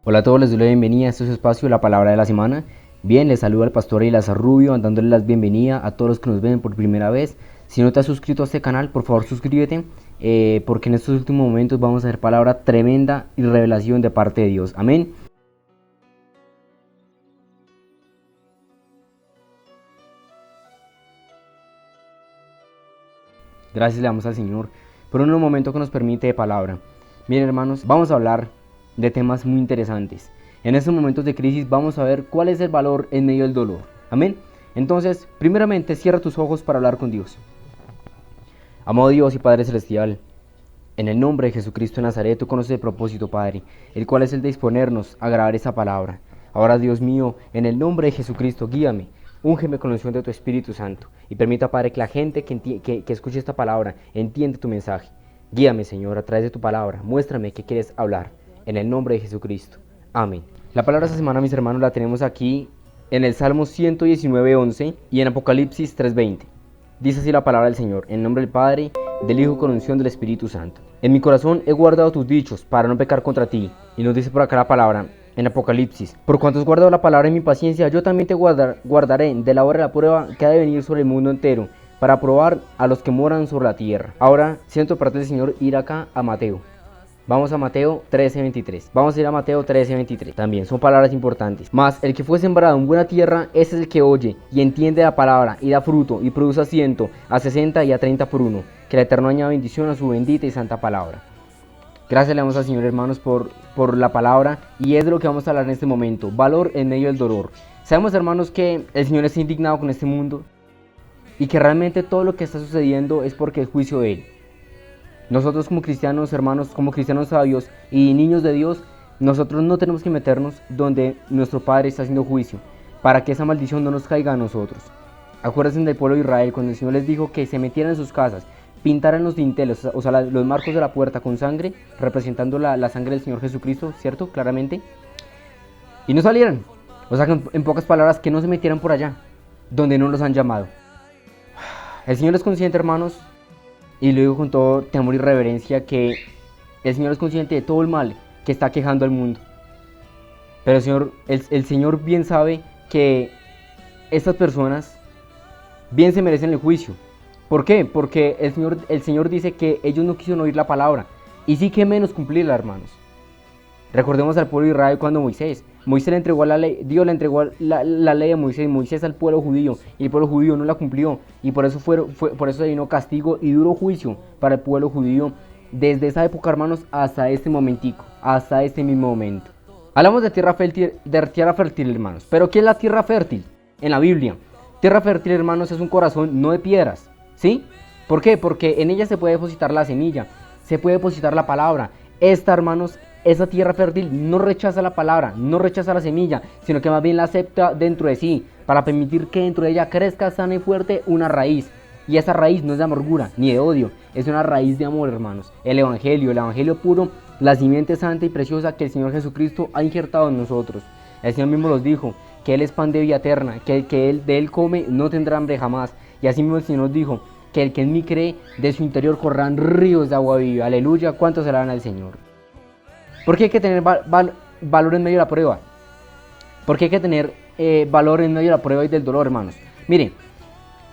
Hola a todos, les doy la bienvenida a este su espacio, la palabra de la semana. Bien, les saluda el pastor Elazar Rubio, dándoles la bienvenida a todos los que nos ven por primera vez. Si no te has suscrito a este canal, por favor suscríbete, porque en estos últimos momentos vamos a ver palabra tremenda y revelación de parte de Dios. Amén. Gracias le damos al Señor por un momento que nos permite de palabra. Miren, hermanos, vamos a hablar de temas muy interesantes. En estos momentos de crisis vamos a ver cuál es el valor en medio del dolor. Amén. Entonces, primeramente, cierra tus ojos para hablar con Dios. Amado Dios y Padre Celestial, en el nombre de Jesucristo de Nazaret, tú conoces el propósito, Padre, el cual es el de disponernos a grabar esa palabra. Ahora, Dios mío, en el nombre de Jesucristo, guíame, úngeme con la unción de tu Espíritu Santo y permita, Padre, que la gente que escuche esta palabra entienda tu mensaje. Guíame, Señor, a través de tu palabra, muéstrame qué quieres hablar, en el nombre de Jesucristo. Amén. La palabra de esta semana, mis hermanos, la tenemos aquí en el Salmo 119:11 y en Apocalipsis 3:20. Dice así la palabra del Señor, en nombre del Padre, del Hijo, con unción del Espíritu Santo. En mi corazón he guardado tus dichos para no pecar contra ti. Y nos dice por acá la palabra en Apocalipsis: por cuanto has guardado la palabra en mi paciencia, yo también te guardaré de la hora de la prueba que ha de venir sobre el mundo entero, para probar a los que moran sobre la tierra. Ahora siento parte del Señor ir acá a Mateo. Vamos a Mateo 13:23. Vamos a ir a Mateo 13:23. También son palabras importantes. Mas el que fue sembrado en buena tierra, ese es el que oye y entiende la palabra y da fruto y produce a 100, a 60 y a 30 por uno. Que el Eterno añada bendición a su bendita y santa palabra. Gracias le damos al Señor, hermanos, por la palabra, y es de lo que vamos a hablar en este momento. Valor en medio del dolor. Sabemos, hermanos, que el Señor está indignado con este mundo y que realmente todo lo que está sucediendo es porque es juicio de Él. Nosotros como cristianos, hermanos, como cristianos sabios y niños de Dios, nosotros no tenemos que meternos donde nuestro Padre está haciendo juicio, para que esa maldición no nos caiga a nosotros. Acuérdense del pueblo de Israel, cuando el Señor les dijo que se metieran en sus casas, pintaran los dinteles, o sea, los marcos de la puerta con sangre, representando la sangre del Señor Jesucristo, ¿cierto? Claramente. Y no salieran. O sea, en pocas palabras, que no se metieran por allá, donde no los han llamado. El Señor es consciente, hermanos, y lo digo con todo temor y reverencia, que el Señor es consciente de todo el mal que está quejando al mundo. Pero el Señor bien sabe que estas personas bien se merecen el juicio. ¿Por qué? Porque el Señor dice que ellos no quisieron oír la palabra, y sí que menos cumplirla, hermanos. Recordemos al pueblo de Israel cuando Moisés le entregó la ley, Dios le entregó la ley a Moisés al pueblo judío, y el pueblo judío no la cumplió, y por eso se vino castigo y duro juicio para el pueblo judío desde esa época, hermanos, hasta este momentico, hasta este mismo momento. Hablamos de tierra fértil, hermanos, pero ¿qué es la tierra fértil? En la Biblia, tierra fértil, hermanos, es un corazón no de piedras, ¿sí? ¿Por qué? Porque en ella se puede depositar la semilla, se puede depositar la palabra. Hermanos, esa tierra fértil no rechaza la palabra, no rechaza la semilla, sino que más bien la acepta dentro de sí, para permitir que dentro de ella crezca sana y fuerte una raíz. Y esa raíz no es de amargura, ni de odio, es una raíz de amor, hermanos. El evangelio puro, la simiente santa y preciosa que el Señor Jesucristo ha injertado en nosotros. El Señor mismo los dijo, que Él es pan de vida eterna, que el que de Él come no tendrá hambre jamás. Y así mismo el Señor nos dijo, que el que en mí cree, de su interior correrán ríos de agua viva. Aleluya, ¿cuántos se alaban al Señor? ¿Por qué hay que tener valor en medio de la prueba? ¿Por qué hay que tener valor en medio de la prueba y del dolor, hermanos? Miren,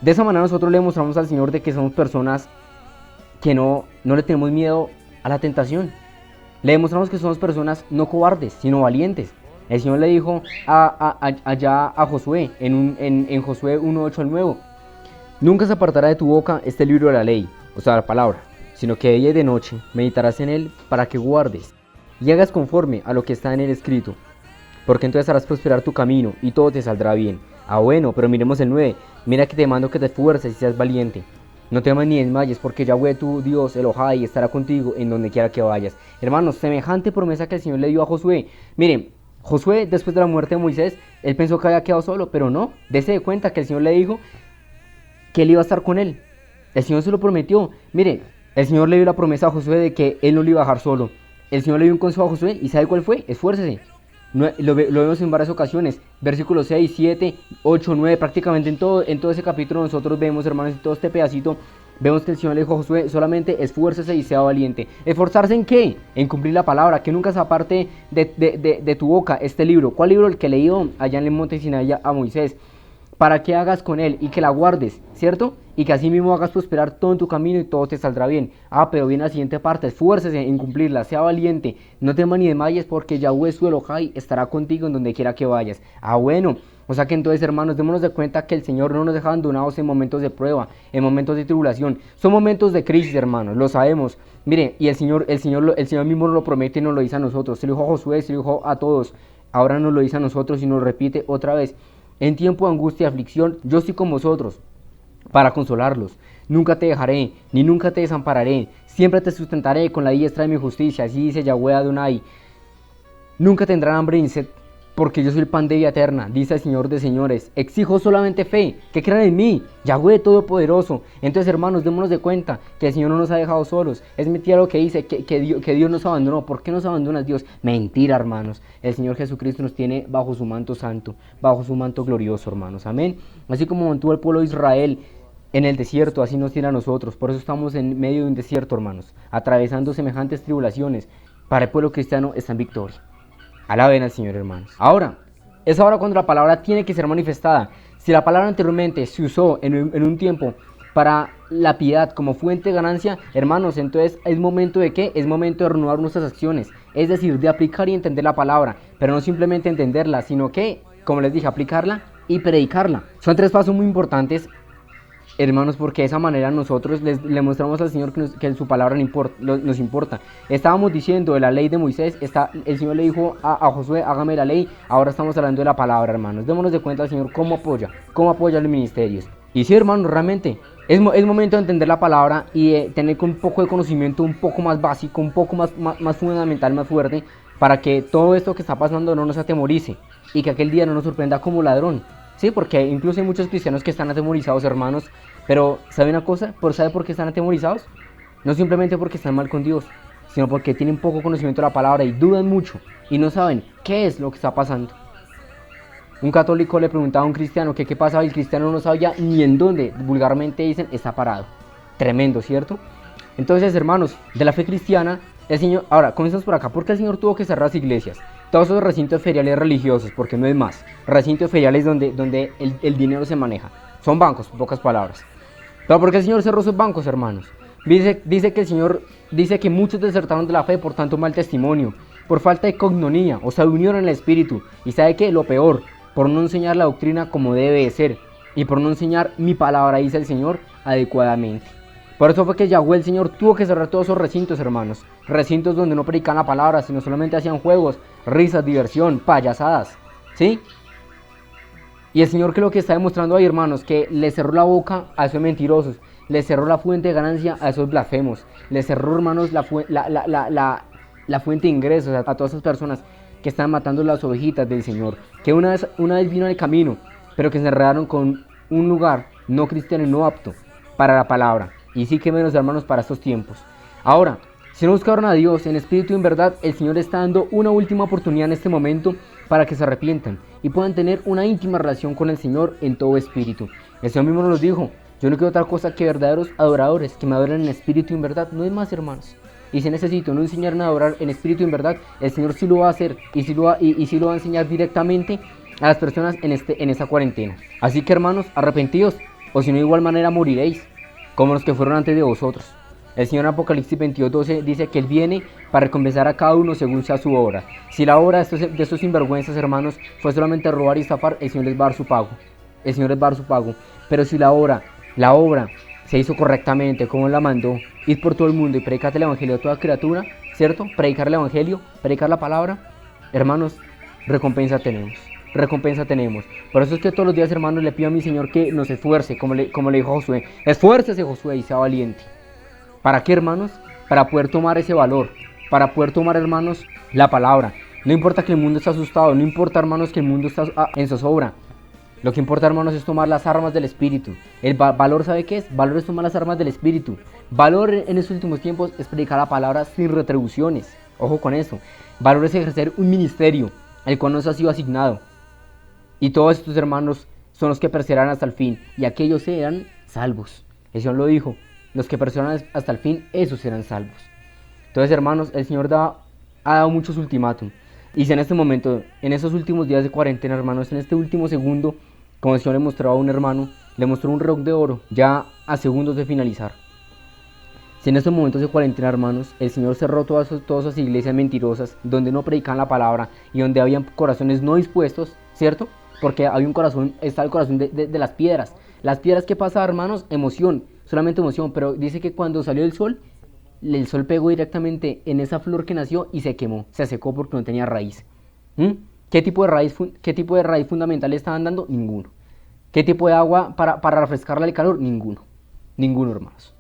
de esa manera nosotros le demostramos al Señor de que somos personas que no le tenemos miedo a la tentación. Le demostramos que somos personas no cobardes, sino valientes. El Señor le dijo allá a Josué, en Josué 1:8 al 9, nunca se apartará de tu boca este libro de la ley, o sea, la palabra, sino que de día y de noche meditarás en él para que guardes y hagas conforme a lo que está en el escrito, porque entonces harás prosperar tu camino y todo te saldrá bien. Ah, bueno, pero miremos el 9. Mira que te mando que te esfuerces y seas valiente. No temas ni desmayes, porque Yahweh tu Dios, Elohai, estará contigo en donde quiera que vayas. Hermanos, semejante promesa que el Señor le dio a Josué. Miren, Josué, después de la muerte de Moisés, él pensó que había quedado solo, pero no. Dese de cuenta que el Señor le dijo que él iba a estar con él. El Señor se lo prometió. Mire, el Señor le dio la promesa a Josué de que él no lo iba a dejar solo. El Señor le dio un consejo a Josué, ¿y sabe cuál fue? Esfuércese. Lo vemos en varias ocasiones, versículos 6, 7, 8, 9, prácticamente en todo ese capítulo nosotros vemos, hermanos, en todo este pedacito, Vemos que el Señor le dijo a Josué, solamente esfuércese y sea valiente. ¿Esforzarse en qué? En cumplir la palabra, que nunca se aparte de tu boca este libro. ¿Cuál libro? El que leído allá en el monte Sinaí a Moisés, para que hagas con él y que la guardes, ¿cierto? Y que así mismo hagas prosperar todo en tu camino y todo te saldrá bien. Pero viene la siguiente parte, esfuércese en cumplirla, sea valiente, no temas ni desmayes, porque Yahweh su Elohai estará contigo en donde quiera que vayas. Bueno, o sea que entonces, hermanos, démonos de cuenta que el Señor no nos deja abandonados en momentos de prueba, en momentos de tribulación. Son momentos de crisis, hermanos, lo sabemos. Mire, y el Señor mismo nos lo promete y nos lo dice a nosotros. Se lo dijo a Josué, se lo dijo a todos. Ahora nos lo dice a nosotros y nos repite otra vez. En tiempo de angustia y aflicción, yo estoy con vosotros para consolarlos. Nunca te dejaré, ni nunca te desampararé. Siempre te sustentaré con la diestra de mi justicia. Así dice Yahweh Adonai. Nunca tendrán hambre ni sed, porque yo soy el pan de vida eterna, dice el Señor de señores. Exijo solamente fe, que crean en mí, Yahweh Todopoderoso. Entonces, hermanos, démonos de cuenta que el Señor no nos ha dejado solos. Es mentira lo que dice, que Dios nos abandonó. ¿Por qué nos abandona Dios? Mentira, hermanos. El Señor Jesucristo nos tiene bajo su manto santo, bajo su manto glorioso, hermanos. Amén. Así como mantuvo el pueblo de Israel en el desierto, así nos tiene a nosotros. Por eso estamos en medio de un desierto, hermanos, atravesando semejantes tribulaciones. Para el pueblo cristiano está en victoria. Alaben al Señor, hermanos. Ahora, es ahora cuando la palabra tiene que ser manifestada. Si la palabra anteriormente se usó en un tiempo para la piedad como fuente de ganancia, hermanos, entonces es momento de ¿qué? Es momento de renovar nuestras acciones. Es decir, de aplicar y entender la palabra, pero no simplemente entenderla, sino que, como les dije, aplicarla y predicarla. Son 3 pasos muy importantes, hermanos, porque de esa manera nosotros le mostramos al Señor que su palabra nos importa. Estábamos diciendo de la ley de Moisés, el Señor le dijo a Josué, hágame la ley. Ahora estamos hablando de la palabra, hermanos. Démonos de cuenta al Señor cómo apoya los ministerios. Y sí, hermanos, realmente es momento de entender la palabra y tener un poco de conocimiento un poco más básico, un poco más fundamental, más fuerte, para que todo esto que está pasando no nos atemorice y que aquel día no nos sorprenda como ladrón. Sí, porque incluso hay muchos cristianos que están atemorizados, hermanos, pero ¿sabe una cosa? ¿Sabe por qué están atemorizados? No simplemente porque están mal con Dios, sino porque tienen poco conocimiento de la palabra y dudan mucho y no saben qué es lo que está pasando. Un católico le preguntaba a un cristiano que qué pasaba y el cristiano no sabía ni en dónde, vulgarmente dicen, está parado. Tremendo, ¿cierto? Entonces, hermanos, de la fe cristiana, el Señor... Ahora, comenzamos por acá. ¿Por qué el Señor tuvo que cerrar las iglesias? Todos esos recintos feriales religiosos, porque no es más. Recintos feriales donde el dinero se maneja. Son bancos, en pocas palabras. Pero ¿por qué el Señor cerró esos bancos, hermanos? Dice que el Señor dice que muchos desertaron de la fe por tanto mal testimonio, por falta de cognonía, o sea, de unión en el espíritu. Y ¿sabe qué? Lo peor, por no enseñar la doctrina como debe de ser. Y por no enseñar mi palabra, dice el Señor, adecuadamente. Por eso fue que Yahweh el Señor tuvo que cerrar todos esos recintos, hermanos. Recintos donde no predicaban la palabra, sino solamente hacían juegos, risas, diversión, payasadas. ¿Sí? Y el Señor, que lo que está demostrando ahí, hermanos, que le cerró la boca a esos mentirosos, le cerró la fuente de ganancia a esos blasfemos, le cerró, hermanos, la fuente de ingresos a todas esas personas que están matando las ovejitas del Señor, que una vez vino al camino, pero que se enredaron con un lugar no cristiano y no apto para la palabra. Y sí, que menos, hermanos, para estos tiempos. Ahora, si no buscaron a Dios en espíritu y en verdad, el Señor está dando una última oportunidad en este momento para que se arrepientan y puedan tener una íntima relación con el Señor en todo espíritu. El Señor mismo nos dijo: yo no quiero otra cosa que verdaderos adoradores, que me adoren en espíritu y en verdad. No es más, hermanos. Y si necesito no enseñarme a adorar en espíritu y en verdad, el Señor sí lo va a hacer y sí lo va a enseñar directamente a las personas en esta cuarentena. Así que, hermanos, arrepentidos, o si no, de igual manera moriréis, como los que fueron antes de vosotros. El Señor en Apocalipsis 22:12 dice que Él viene para recompensar a cada uno según sea su obra. Si la obra de estos sinvergüenzas, hermanos, fue solamente robar y estafar, el Señor les va a dar su pago. El Señor les va a dar su pago. Pero si la obra se hizo correctamente, como Él la mandó, ir por todo el mundo y predicar el evangelio a toda criatura, ¿cierto? Predicar el evangelio, predicar la palabra, hermanos, recompensa tenemos. Recompensa tenemos. Por eso es que todos los días, hermanos, le pido a mi Señor que nos esfuerce, como le dijo Josué. Esfuércese, Josué, y sea valiente. ¿Para qué, hermanos? Para poder tomar ese valor, para poder tomar, hermanos, la palabra. No importa que el mundo esté asustado, no importa, hermanos, que el mundo está en zozobra. Lo que importa, hermanos, es tomar las armas del Espíritu. El valor, ¿sabe qué es? Valor es tomar las armas del Espíritu. Valor en estos últimos tiempos es predicar la palabra sin retribuciones. Ojo con eso. Valor es ejercer un ministerio, el cual nos ha sido asignado. Y todos estos, hermanos, son los que perseverarán hasta el fin, y aquellos serán salvos. El Señor lo dijo. los que perseveran hasta el fin, esos serán salvos. Entonces, hermanos, el Señor ha dado muchos ultimátum. Y si en este momento, en esos últimos días de cuarentena, hermanos, en este último segundo, como el Señor le mostraba a un hermano, le mostró un reloj de oro, ya a segundos de finalizar. Si en estos momentos de cuarentena, hermanos, el Señor cerró todas esas iglesias mentirosas, donde no predicaban la palabra y donde habían corazones no dispuestos, ¿cierto? Porque hay un corazón, está el corazón de las piedras. Las piedras, ¿qué pasa, hermanos? Emoción, solamente emoción, pero dice que cuando salió el sol pegó directamente en esa flor que nació y se quemó, se secó porque no tenía raíz. ¿Qué tipo de raíz fundamental le estaban dando? Ninguno. ¿Qué tipo de agua para refrescarle el calor? Ninguno. Ninguno, hermanos.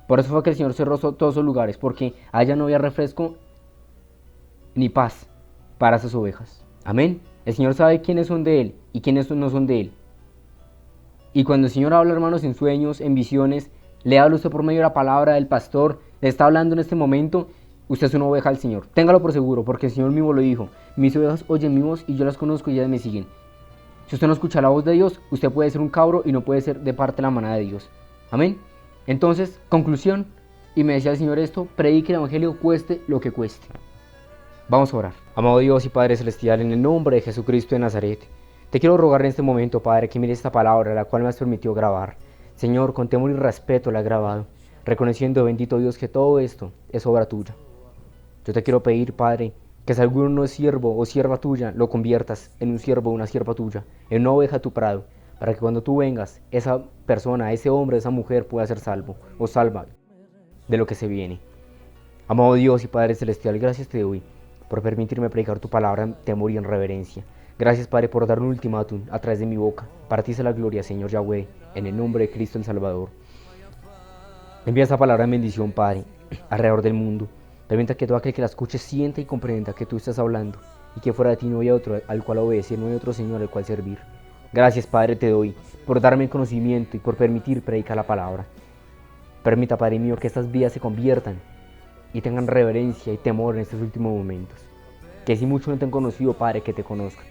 Por eso fue que el Señor cerró todos esos lugares, porque allá no había refresco ni paz para esas ovejas. Amén. El Señor sabe quiénes son de Él y quiénes no son de Él. Y cuando el Señor habla, hermanos, en sueños, en visiones, le habla usted por medio de la palabra del pastor, le está hablando en este momento, usted es una oveja del Señor. Téngalo por seguro, porque el Señor mismo lo dijo. Mis ovejas oyen mi voz y yo las conozco y ellas me siguen. Si usted no escucha la voz de Dios, usted puede ser un cabro y no puede ser de parte de la manada de Dios. Amén. Entonces, conclusión, y me decía el Señor esto, predique el evangelio cueste lo que cueste. Vamos a orar. Amado Dios y Padre Celestial, en el nombre de Jesucristo de Nazaret, te quiero rogar en este momento, Padre, que mires esta palabra, la cual me has permitido grabar. Señor, con temor y respeto la he grabado, reconociendo, bendito Dios, que todo esto es obra tuya. Yo te quiero pedir, Padre, que si alguno no es siervo o sierva tuya, lo conviertas en un siervo o una sierva tuya, en una oveja de tu prado, para que cuando tú vengas, esa persona, ese hombre, esa mujer pueda ser salvo o salva de lo que se viene. Amado Dios y Padre Celestial, gracias te doy por permitirme predicar tu palabra en temor y en reverencia. Gracias, Padre, por dar un ultimátum a través de mi boca. Para ti sea la gloria, Señor Yahweh, en el nombre de Cristo el Salvador. Envía esta palabra en bendición, Padre, alrededor del mundo. Permita que todo aquel que la escuche sienta y comprenda que tú estás hablando y que fuera de ti no hay otro al cual obedecer, no hay otro Señor al cual servir. Gracias, Padre, te doy por darme el conocimiento y por permitir predicar la palabra. Permita, Padre mío, que estas vidas se conviertan y tengan reverencia y temor en estos últimos momentos. Que si muchos no te han conocido, Padre, que te conozcan.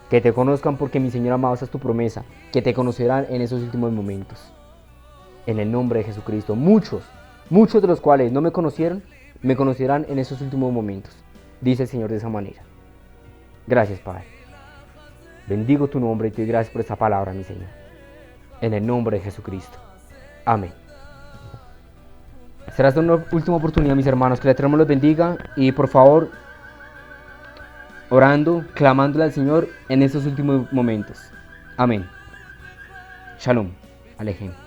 Que te conozcan porque, mi Señor amado, esa es tu promesa, que te conocerán en esos últimos momentos. En el nombre de Jesucristo, muchos de los cuales no me conocieron, me conocerán en esos últimos momentos. Dice el Señor de esa manera. Gracias, Padre. Bendigo tu nombre y te doy gracias por esta palabra, mi Señor. En el nombre de Jesucristo. Amén. Será esta una última oportunidad, mis hermanos, que el Eterno los bendiga y por favor, orando, clamándole al Señor en estos últimos momentos. Amén. Shalom. Alejem.